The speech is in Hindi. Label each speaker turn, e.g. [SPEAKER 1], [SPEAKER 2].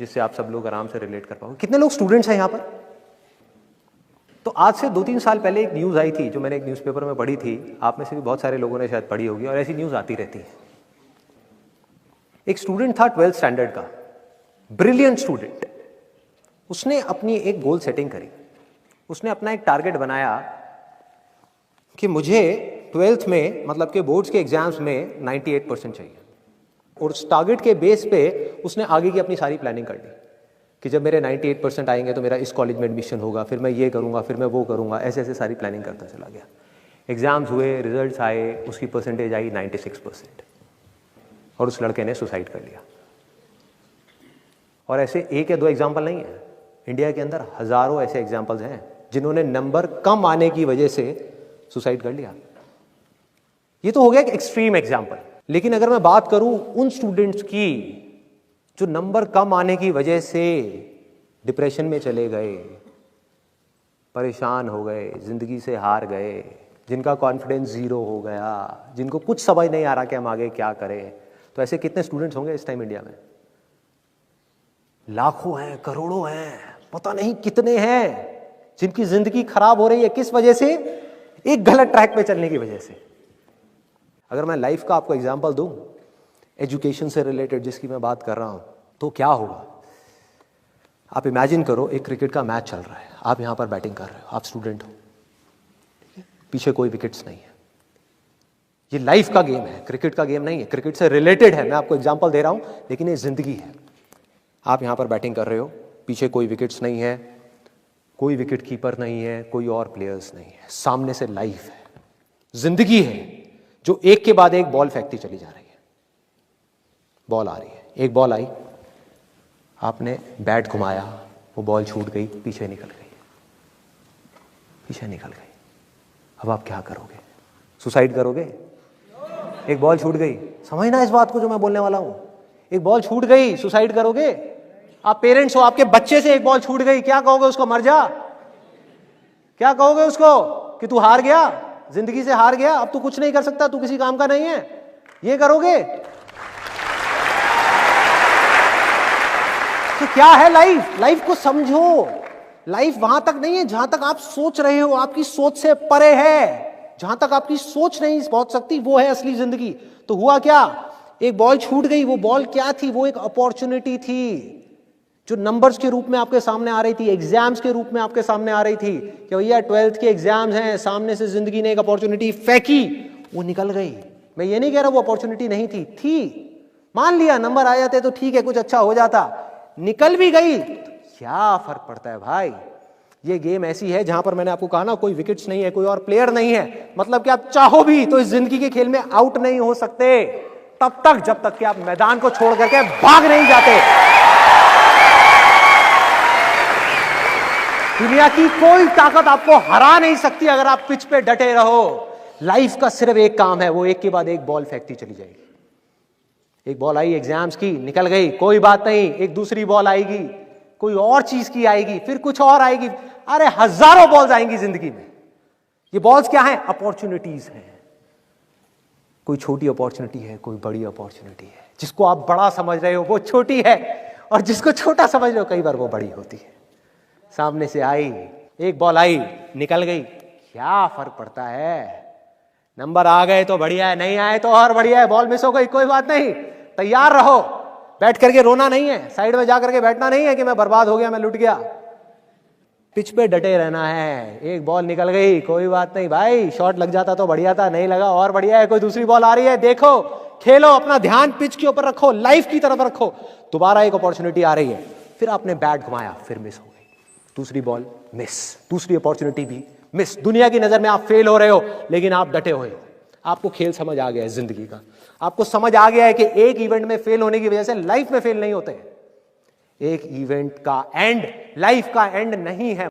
[SPEAKER 1] जिससे आप सब लोग आराम से रिलेट कर पाओगे। कितने लोग स्टूडेंट्स हैं यहाँ पर? तो आज से 2-3 साल पहले एक न्यूज़ आई थी जो मैंने एक न्यूज़पेपर में पढ़ी थी, आप में से भी बहुत सारे लोगों ने शायद पढ़ी होगी और ऐसी न्यूज़ आती रहती है। एक स्टूडेंट था 12th स्टैंडर्ड का, ब्रिलियंट स्टूडेंट। उसने अपनी एक गोल सेटिंग करी, उसने अपना एक टारगेट बनाया कि मुझे 12th में मतलब कि बोर्ड्स के एग्जाम्स में 98% चाहिए, और उस टारगेट के बेस पे उसने आगे की अपनी सारी प्लानिंग कर ली कि जब मेरे 98% आएंगे तो मेरा इस कॉलेज में एडमिशन होगा, फिर मैं ये करूँगा, फिर मैं वो करूँगा, ऐसे ऐसे सारी प्लानिंग करता चला गया। एग्ज़ाम्स हुए, रिजल्ट्स आए, उसकी परसेंटेज आई 96% और उस लड़के ने सुसाइड कर लिया। और ऐसे एक या दो एग्जाम्पल नहीं है, इंडिया के अंदर हज़ारों ऐसे एग्जाम्पल्स हैं जिन्होंने नंबर कम आने की वजह से सुसाइड कर लिया। ये तो हो गया एक एक्सट्रीम एग्जाम्पल, लेकिन अगर मैं बात करूं उन स्टूडेंट्स की जो नंबर कम आने की वजह से डिप्रेशन में चले गए, परेशान हो गए, जिंदगी से हार गए, जिनका कॉन्फिडेंस जीरो हो गया, जिनको कुछ समझ नहीं आ रहा कि हम आगे क्या करें, तो ऐसे कितने स्टूडेंट्स होंगे इस टाइम इंडिया में? लाखों हैं, करोड़ों हैं, पता नहीं कितने हैं जिनकी जिंदगी खराब हो रही है। किस वजह से? एक गलत ट्रैक पे चलने की वजह से। अगर मैं लाइफ का आपको एग्जांपल दूं, एजुकेशन से रिलेटेड जिसकी मैं बात कर रहा हूं, तो क्या होगा? आप इमेजिन करो एक क्रिकेट का मैच चल रहा है, आप यहां पर बैटिंग कर रहे हो, आप स्टूडेंट हो, ठीक है? पीछे कोई विकेट्स नहीं है। ये लाइफ का गेम है, क्रिकेट का गेम नहीं है, क्रिकेट से रिलेटेड है, मैं आपको एग्जांपल दे रहा हूं, लेकिन ये जिंदगी है। आप यहां पर बैटिंग कर रहे हो, पीछे कोई विकेट्स नहीं है, कोई विकेट कीपर नहीं है, कोई और प्लेयर्स नहीं है, सामने से लाइफ है, जिंदगी है जो एक के बाद एक बॉल फेंकती चली जा रही है। बॉल आ रही है, एक बॉल आई, आपने बैट घुमाया, वो बॉल छूट गई, पीछे निकल गई, पीछे निकल गई। अब आप क्या करोगे? सुसाइड करोगे? एक बॉल छूट गई, समझना इस बात को जो मैं बोलने वाला हूं। एक बॉल छूट गई, सुसाइड करोगे? आप पेरेंट्स हो, आपके बच्चे से एक बॉल छूट गई, क्या कहोगे उसको? मर जा? क्या कहोगे उसको कि तू हार गया, जिंदगी से हार गया, अब तू कुछ नहीं कर सकता, तू किसी काम का नहीं है? ये करोगे? तो क्या है लाइफ? लाइफ को समझो। लाइफ वहां तक नहीं है जहां तक आप सोच रहे हो, आपकी सोच से परे है। जहां तक आपकी सोच नहीं पहुंच सकती वो है असली जिंदगी। तो हुआ क्या? एक बॉल छूट गई, वो बॉल क्या थी? वो एक अपॉर्चुनिटी थी जो नंबर्स के रूप में आपके सामने आ रही थी, एग्जाम्स के रूप में आपके सामने आ रही थी कि भैया 12th के एग्जाम्स हैं, सामने से जिंदगी ने एक अपॉर्चुनिटी फेंकी, वो निकल गई। मैं ये नहीं कह रहा वो अपॉर्चुनिटी नहीं थी, मान लिया नंबर आ जाते तो ठीक है, कुछ अच्छा हो जाता, निकल भी गई, क्या फर्क पड़ता है भाई? ये गेम ऐसी है जहां पर मैंने आपको कहा ना, कोई विकेट्स नहीं है, कोई और प्लेयर नहीं है, मतलब कि आप चाहो भी तो इस जिंदगी के खेल में आउट नहीं हो सकते तब तक जब तक कि आप मैदान को छोड़ करके भाग नहीं जाते। दुनिया की कोई ताकत आपको हरा नहीं सकती अगर आप पिच पे डटे रहो। लाइफ का सिर्फ एक काम है, वो एक के बाद एक बॉल फेंकती चली जाएगी। एक बॉल आई एग्जाम्स की, निकल गई, कोई बात नहीं, एक दूसरी बॉल आएगी, कोई और चीज की आएगी, फिर कुछ और आएगी, अरे हजारों बॉल्स आएंगी जिंदगी में। ये बॉल्स क्या है? अपॉर्चुनिटीज हैं। कोई छोटी अपॉर्चुनिटी है, कोई बड़ी अपॉर्चुनिटी है। जिसको आप बड़ा समझ रहे हो वो छोटी है, और जिसको छोटा समझ रहे हो कई बार वो बड़ी होती है। सामने से आई, एक बॉल आई, निकल गई, क्या फर्क पड़ता है? नंबर आ गए तो बढ़िया है, नहीं आए तो और बढ़िया है, बॉल मिस हो गई, कोई बात नहीं, तैयार रहो। बैठ करके रोना नहीं है, साइड में जाकर के बैठना नहीं है कि मैं बर्बाद हो गया, मैं लुट गया। पिच पे डटे रहना है। एक बॉल निकल गई, कोई बात नहीं भाई, शॉट लग जाता तो बढ़िया था, नहीं लगा और बढ़िया है, कोई दूसरी बॉल आ रही है, देखो, खेलो, अपना ध्यान पिच के ऊपर रखो, लाइफ की तरफ रखो। दोबारा एक अपॉर्चुनिटी आ रही है, फिर आपने बैट घुमाया, फिर मिस हो गई, दूसरी बॉल मिस, दूसरी अपॉर्चुनिटी भी मिस। दुनिया की नजर में आप फेल हो रहे हो, लेकिन आप डटे हुए हो। आपको खेल समझ आ गया है जिंदगी का, आपको समझ आ गया है कि एक इवेंट में फेल होने की वजह से लाइफ में फेल नहीं होते। एक इवेंट का एंड लाइफ का एंड नहीं है।